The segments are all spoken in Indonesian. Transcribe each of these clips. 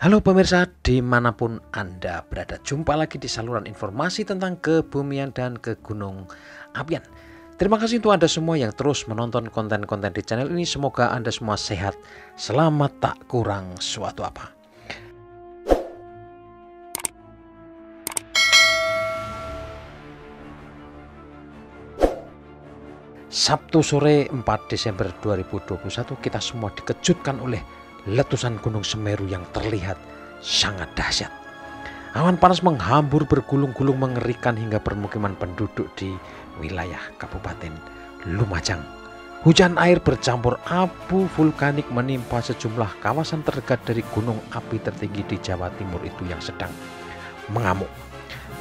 Halo pemirsa dimanapun Anda berada, jumpa lagi di saluran informasi tentang kebumian dan kegunung apian. Terima kasih untuk Anda semua yang terus menonton konten-konten di channel ini. Semoga Anda semua sehat, selamat, tak kurang suatu apa. Sabtu sore 4 Desember 2021 kita semua dikejutkan oleh letusan Gunung Semeru yang terlihat sangat dahsyat. Awan panas menghambur bergulung-gulung mengerikan hingga permukiman penduduk di wilayah Kabupaten Lumajang. Hujan air bercampur abu vulkanik menimpa sejumlah kawasan terdekat dari gunung api tertinggi di Jawa Timur itu yang sedang mengamuk.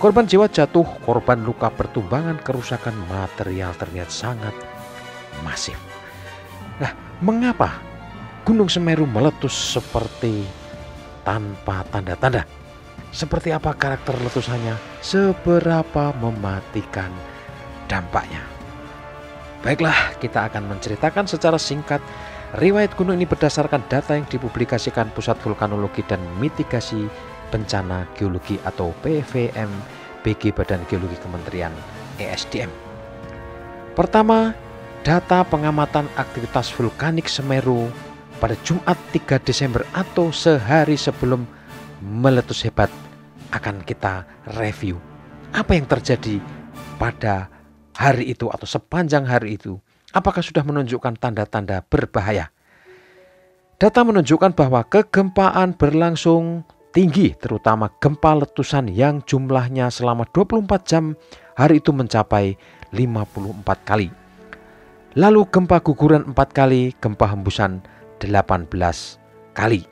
Korban jiwa jatuh, korban luka, pertumbangan, kerusakan material terlihat sangat masif. Nah, mengapa Gunung Semeru meletus seperti tanpa tanda-tanda? Seperti apa karakter letusannya? Seberapa mematikan dampaknya? Baiklah, kita akan menceritakan secara singkat riwayat gunung ini berdasarkan data yang dipublikasikan Pusat Vulkanologi dan Mitigasi Bencana Geologi atau PVMBG Badan Geologi Kementerian ESDM. Pertama, data pengamatan aktivitas vulkanik Semeru pada Jumat 3 Desember atau sehari sebelum meletus hebat. Akan kita review apa yang terjadi pada hari itu atau sepanjang hari itu. Apakah sudah menunjukkan tanda-tanda berbahaya? Data menunjukkan bahwa kegempaan berlangsung tinggi, terutama gempa letusan yang jumlahnya selama 24 jam hari itu mencapai 54 kali. Lalu gempa guguran 4 kali, gempa hembusan 18 kali.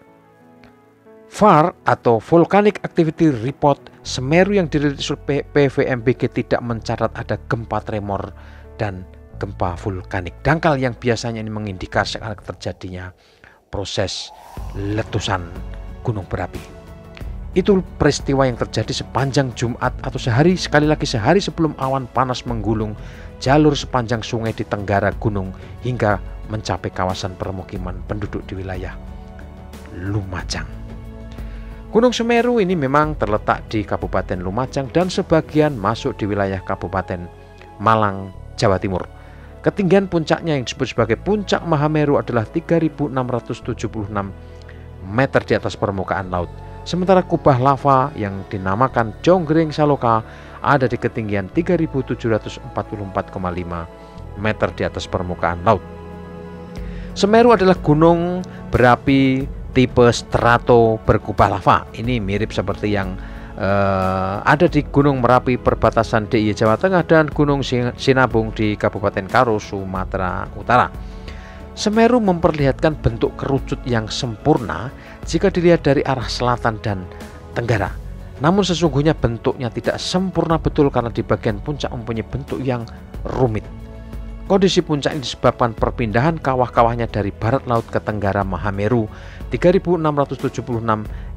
VAR atau Volcanic Activity Report Semeru yang dirilis oleh PVMBG tidak mencatat ada gempa tremor dan gempa vulkanik dangkal yang biasanya ini mengindikasikan terjadinya proses letusan gunung berapi. Itu peristiwa yang terjadi sepanjang Jumat atau sehari sebelum awan panas menggulung jalur sepanjang sungai di tenggara gunung hingga mencapai kawasan permukiman penduduk di wilayah Lumajang. Gunung Semeru ini memang terletak di Kabupaten Lumajang dan sebagian masuk di wilayah Kabupaten Malang, Jawa Timur. Ketinggian puncaknya yang disebut sebagai Puncak Mahameru adalah 3.676 meter di atas permukaan laut. Sementara kubah lava yang dinamakan Jonggring Saloka ada di ketinggian 3.744,5 meter di atas permukaan laut. Semeru adalah gunung berapi tipe strato berkubah lava. Ini mirip seperti yang ada di Gunung Merapi perbatasan DIY Jawa Tengah dan Gunung Sinabung di Kabupaten Karo, Sumatera Utara. Semeru memperlihatkan bentuk kerucut yang sempurna jika dilihat dari arah selatan dan tenggara. Namun sesungguhnya bentuknya tidak sempurna betul karena di bagian puncak mempunyai bentuk yang rumit. Kondisi puncak ini disebabkan perpindahan kawah-kawahnya dari barat laut ke tenggara Mahameru 3.676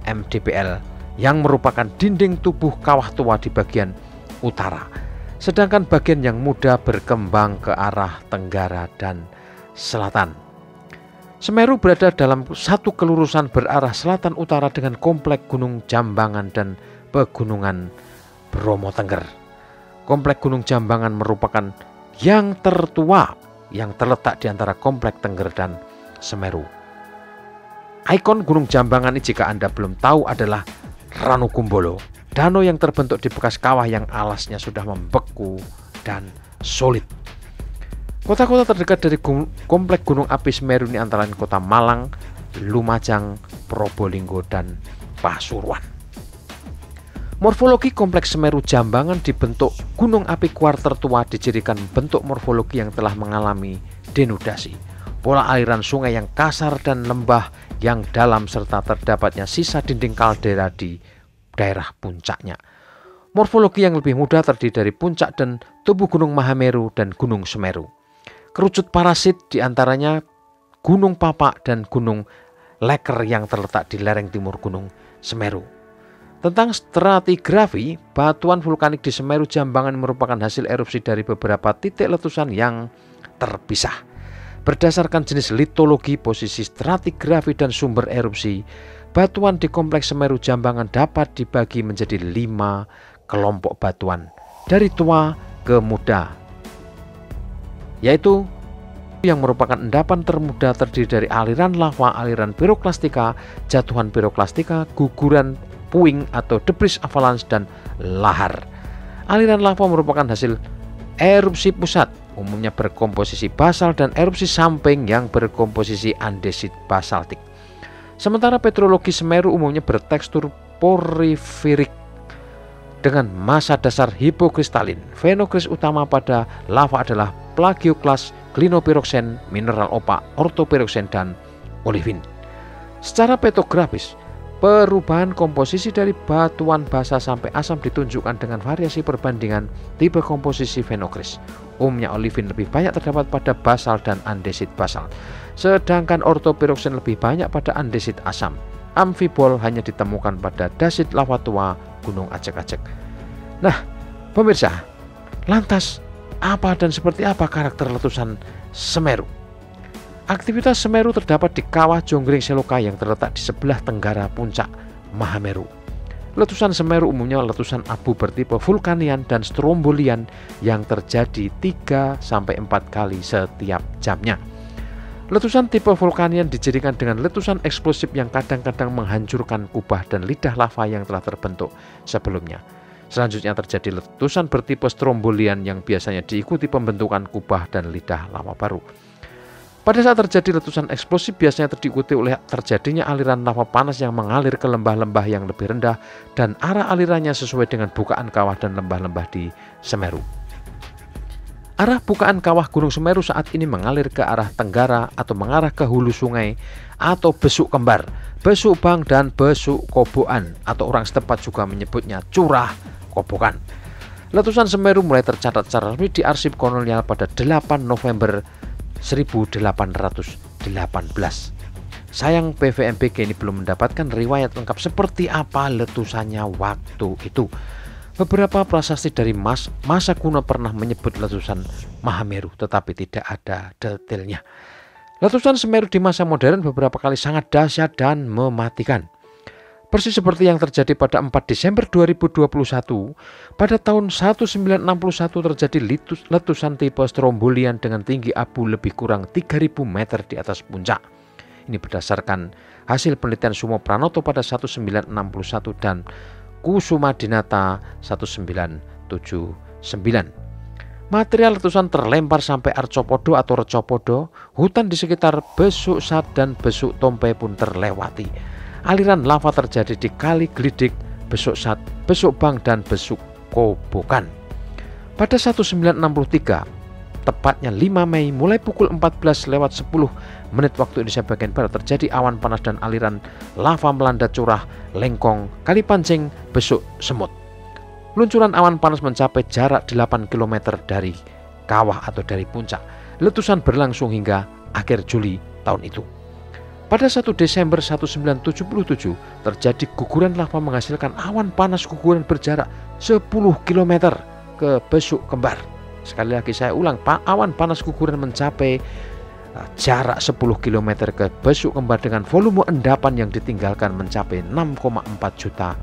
mdpl yang merupakan dinding tubuh kawah tua di bagian utara. Sedangkan bagian yang mudah berkembang ke arah tenggara dan selatan. Semeru berada dalam satu kelurusan berarah selatan utara dengan komplek Gunung Jambangan dan Pegunungan Bromo Tengger. Komplek Gunung Jambangan merupakan yang tertua yang terletak di antara komplek Tengger dan Semeru. Ikon Gunung Jambangan ini jika Anda belum tahu adalah Ranu Kumbolo, danau yang terbentuk di bekas kawah yang alasnya sudah membeku dan solid. Kota-kota terdekat dari komplek Gunung Api Semeru ini antara lain Kota Malang, Lumajang, Probolinggo, dan Pasuruan. Morfologi kompleks Semeru Jambangan dibentuk gunung api kuarter tua dicirikan bentuk morfologi yang telah mengalami denudasi, pola aliran sungai yang kasar dan lembah yang dalam serta terdapatnya sisa dinding kaldera di daerah puncaknya. Morfologi yang lebih mudah terdiri dari puncak dan tubuh Gunung Mahameru dan Gunung Semeru. Kerucut parasit diantaranya Gunung Papak dan Gunung Leker yang terletak di lereng timur Gunung Semeru. Tentang stratigrafi, batuan vulkanik di Semeru Jambangan merupakan hasil erupsi dari beberapa titik letusan yang terpisah. Berdasarkan jenis litologi, posisi stratigrafi dan sumber erupsi, Batuan di Kompleks Semeru Jambangan dapat dibagi menjadi 5 kelompok batuan dari tua ke muda, yaitu yang merupakan endapan termuda terdiri dari aliran lava, aliran piroklastika, jatuhan piroklastika, guguran puing atau debris avalanche, dan lahar. Aliran lava merupakan hasil erupsi pusat, umumnya berkomposisi basal, dan erupsi samping yang berkomposisi andesit basaltik. Sementara petrologi Semeru umumnya bertekstur porifirik dengan massa dasar hipokristalin. Fenokris utama pada lava adalah plagioklas, glinopiroksen, mineral opak, ortopiroksen, dan olivin. Secara petrografis, perubahan komposisi dari batuan basa sampai asam ditunjukkan dengan variasi perbandingan tipe komposisi fenokris. Umumnya olivin lebih banyak terdapat pada basal dan andesit basal, sedangkan ortopiroksen lebih banyak pada andesit asam. Amfibol hanya ditemukan pada dasit lava tua Gunung Acek-Acek. Nah, pemirsa, lantas apa dan seperti apa karakter letusan Semeru? Aktivitas Semeru terdapat di Kawah Jonggring Seloka yang terletak di sebelah tenggara puncak Mahameru. Letusan Semeru umumnya letusan abu bertipe vulkanian dan strombolian yang terjadi 3-4 kali setiap jamnya. Letusan tipe vulkanian dijadikan dengan letusan eksplosif yang kadang-kadang menghancurkan kubah dan lidah lava yang telah terbentuk sebelumnya. Selanjutnya terjadi letusan bertipe strombolian yang biasanya diikuti pembentukan kubah dan lidah lava baru. Pada saat terjadi letusan eksplosif biasanya diikuti oleh terjadinya aliran lava panas yang mengalir ke lembah-lembah yang lebih rendah dan arah alirannya sesuai dengan bukaan kawah dan lembah-lembah di Semeru. Arah bukaan kawah Gunung Semeru saat ini mengalir ke arah tenggara atau mengarah ke hulu sungai atau besuk kembar, besuk bang, dan besuk kobokan, atau orang setempat juga menyebutnya curah kobokan. Letusan Semeru mulai tercatat secara resmi di arsip kolonial pada 8 November 1818. Sayang PVMBG ini belum mendapatkan riwayat lengkap seperti apa letusannya waktu itu. Beberapa prasasti dari masa kuno pernah menyebut letusan Mahameru, tetapi tidak ada detailnya. Letusan Semeru di masa modern beberapa kali sangat dahsyat dan mematikan. Persis seperti yang terjadi pada 4 Desember 2021, pada tahun 1961 terjadi letusan tipe strombolian dengan tinggi abu lebih kurang 3.000 meter di atas puncak. Ini berdasarkan hasil penelitian Sumo Pranoto pada 1961 dan Kusuma Dinata 1979. Material letusan terlempar sampai Arcopodo atau Recopodo, hutan di sekitar Besuk Sat dan Besuk Tompe pun terlewati. Aliran lava terjadi di Kali Glidik, Besuk Sat, Besuk Bang, dan Besuk Kobokan. Pada 1963, tepatnya 5 Mei, mulai pukul 14:10 waktu Indonesia bagian Barat terjadi awan panas dan aliran lava melanda curah Lengkong, Kali Pancing, Besuk Semut. Luncuran awan panas mencapai jarak 8 km dari kawah atau dari puncak. Letusan berlangsung hingga akhir Juli tahun itu. Pada 1 Desember 1977 terjadi guguran lava menghasilkan awan panas guguran berjarak 10 km ke Besuk Kembar. Sekali lagi saya ulang, awan panas guguran mencapai jarak 10 km ke Besuk Kembar dengan volume endapan yang ditinggalkan mencapai 6,4 juta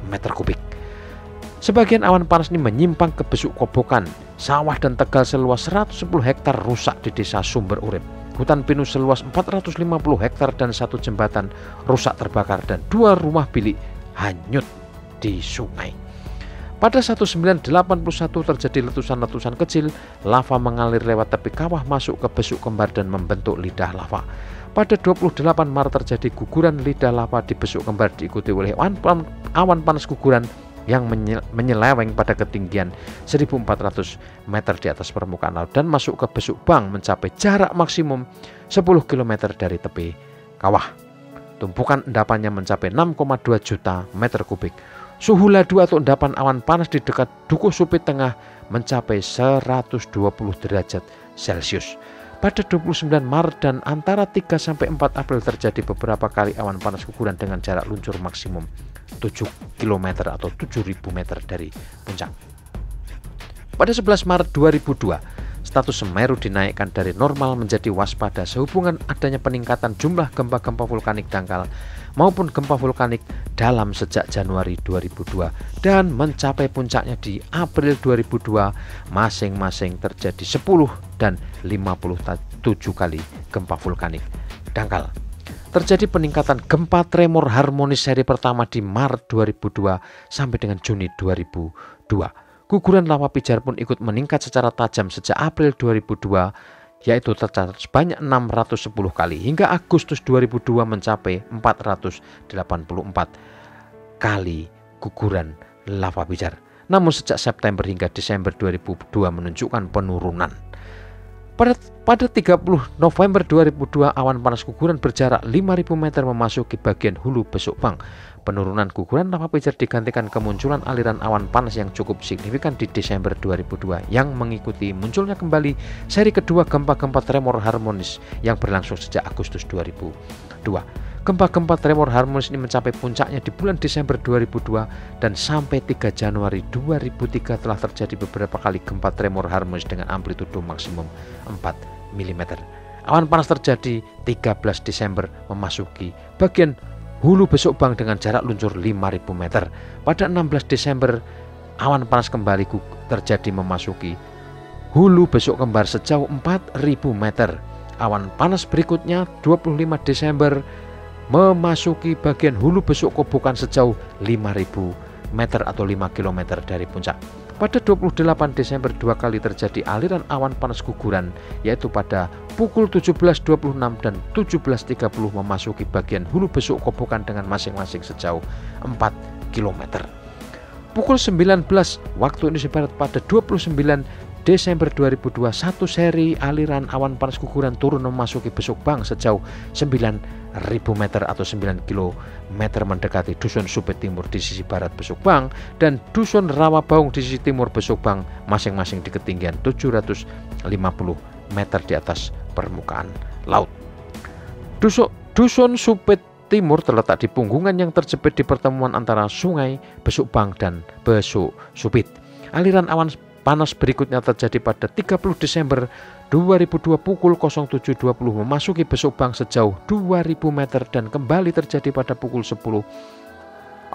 meter kubik. Sebagian awan panas ini menyimpang ke Besuk Kobokan. Sawah dan tegal seluas 110 hektar rusak di desa Sumber Urip. Hutan pinus seluas 450 hektar dan 1 jembatan rusak terbakar dan 2 rumah bilik hanyut di sungai. Pada 1981 terjadi letusan-letusan kecil, lava mengalir lewat tepi kawah masuk ke Besuk Kembar dan membentuk lidah lava. Pada 28 Maret terjadi guguran lidah lava di Besuk Kembar diikuti oleh awan panas guguran yang menyeleweng pada ketinggian 1.400 meter di atas permukaan laut dan masuk ke Besuk Bang mencapai jarak maksimum 10 km dari tepi kawah. Tumpukan endapannya mencapai 6,2 juta meter kubik. Suhu ladu atau endapan awan panas di dekat Dukuh Supit Tengah mencapai 120 derajat Celcius. Pada 29 Maret dan antara 3-4 April terjadi beberapa kali awan panas guguran dengan jarak luncur maksimum 7 km atau 7.000 meter dari puncak. Pada 11 Maret 2002, status Semeru dinaikkan dari normal menjadi waspada sehubungan adanya peningkatan jumlah gempa-gempa vulkanik dangkal maupun gempa vulkanik dalam sejak Januari 2002 dan mencapai puncaknya di April 2002. Masing-masing terjadi 10 dan 57 kali gempa vulkanik dangkal. Terjadi peningkatan gempa tremor harmonis seri pertama di Maret 2002 sampai dengan Juni 2002. Guguran lava pijar pun ikut meningkat secara tajam sejak April 2002, yaitu tercatat sebanyak 610 kali hingga Agustus 2002 mencapai 484 kali guguran lava pijar. Namun sejak September hingga Desember 2002 menunjukkan penurunan. Pada 30 November 2002, awan panas guguran berjarak 5.000 meter memasuki bagian hulu Besuk Bang. Penurunan guguran lava pijar digantikan kemunculan aliran awan panas yang cukup signifikan di Desember 2002 yang mengikuti munculnya kembali seri kedua gempa-gempa tremor harmonis yang berlangsung sejak Agustus 2002. Gempa-gempa tremor harmonis ini mencapai puncaknya di bulan Desember 2002 dan sampai 3 Januari 2003 telah terjadi beberapa kali gempa tremor harmonis dengan amplitudo maksimum 4 mm. Awan panas terjadi 13 Desember memasuki bagian hulu Besuk Bang dengan jarak luncur 5.000 meter. Pada 16 Desember awan panas kembali terjadi memasuki hulu Besuk Kembar sejauh 4.000 meter. Awan panas berikutnya 25 Desember memasuki bagian hulu Besuk Kobokan sejauh 5.000 meter atau 5 km dari puncak. Pada 28 Desember dua kali terjadi aliran awan panas guguran, yaitu pada pukul 17.26 dan 17.30 memasuki bagian hulu Besuk Kobokan dengan masing-masing sejauh 4 km. Pukul 19 waktu Indonesia Barat pada 29 Desember 2002, satu seri aliran awan panas guguran turun memasuki Besuk Bang sejauh 9.000 meter atau 9 km mendekati Dusun Supit Timur di sisi barat Besuk Bang dan Dusun Rawabaung di sisi timur Besuk Bang, masing-masing di ketinggian 750 meter di atas permukaan laut. Dusun Supit Timur terletak di punggungan yang terjepit di pertemuan antara Sungai Besuk Bang dan Besuk Supit. Aliran awan panas berikutnya terjadi pada 30 Desember 2002 pukul 07.20 memasuki Besuk Bang sejauh 2.000 meter dan kembali terjadi pada pukul 10.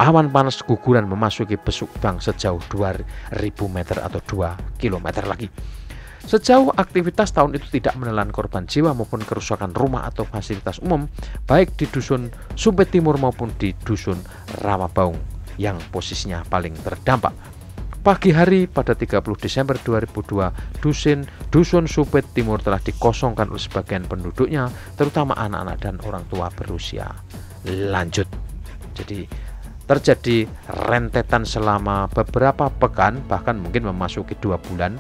Awan panas guguran memasuki Besuk Bang sejauh 2.000 meter atau 2 km lagi. Sejauh aktivitas tahun itu tidak menelan korban jiwa maupun kerusakan rumah atau fasilitas umum, baik di Dusun Supit Timur maupun di Dusun Rawabaung yang posisinya paling terdampak. Pagi hari pada 30 Desember 2002, Dusun Supit Timur telah dikosongkan oleh sebagian penduduknya, terutama anak-anak dan orang tua berusia lanjut. Jadi terjadi rentetan selama beberapa pekan, bahkan mungkin memasuki 2 bulan.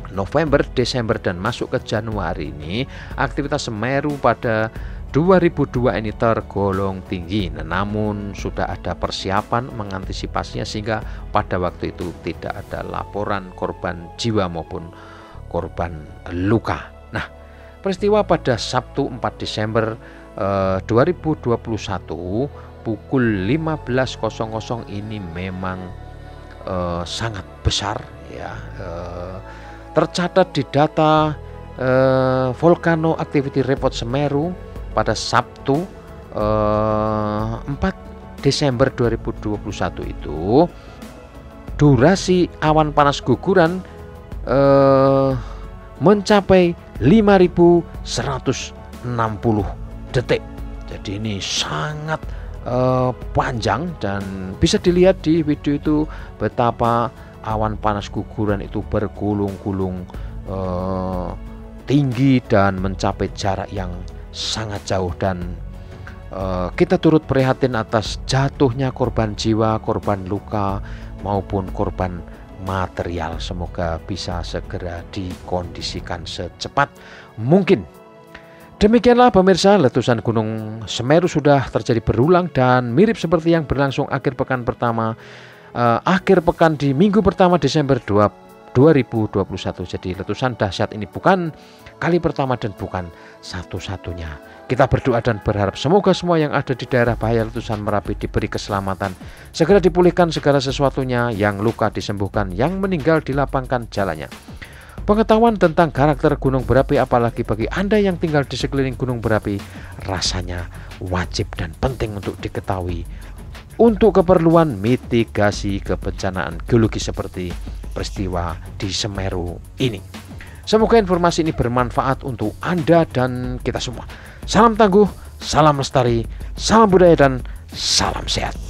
November, Desember, dan masuk ke Januari ini, aktivitas Semeru pada 2002 ini tergolong tinggi, namun sudah ada persiapan mengantisipasinya sehingga pada waktu itu tidak ada laporan korban jiwa maupun korban luka. Nah, peristiwa pada Sabtu 4 Desember 2021 pukul 15.00 ini memang sangat besar ya. Tercatat di data Volcano Activity Report Semeru pada Sabtu 4 Desember 2021 itu durasi awan panas guguran mencapai 5.160 detik. Jadi ini sangat panjang dan bisa dilihat di video itu betapa awan panas guguran itu bergulung-gulung tinggi dan mencapai jarak yang sangat jauh dan kita turut prihatin atas jatuhnya korban jiwa, korban luka maupun korban material. Semoga bisa segera dikondisikan secepat mungkin. Demikianlah pemirsa, letusan Gunung Semeru sudah terjadi berulang dan mirip seperti yang berlangsung akhir pekan di minggu pertama Desember 2021. Jadi letusan dahsyat ini bukan kali pertama dan bukan satu-satunya. Kita berdoa dan berharap semoga semua yang ada di daerah bahaya letusan Merapi diberi keselamatan, segera dipulihkan segala sesuatunya, yang luka disembuhkan, yang meninggal dilapangkan jalannya. Pengetahuan tentang karakter gunung berapi, apalagi bagi Anda yang tinggal di sekeliling gunung berapi, rasanya wajib dan penting untuk diketahui untuk keperluan mitigasi kebencanaan geologi seperti peristiwa di Semeru ini. Semoga informasi ini bermanfaat untuk Anda dan kita semua. Salam tangguh, salam lestari, salam budaya, dan salam sehat.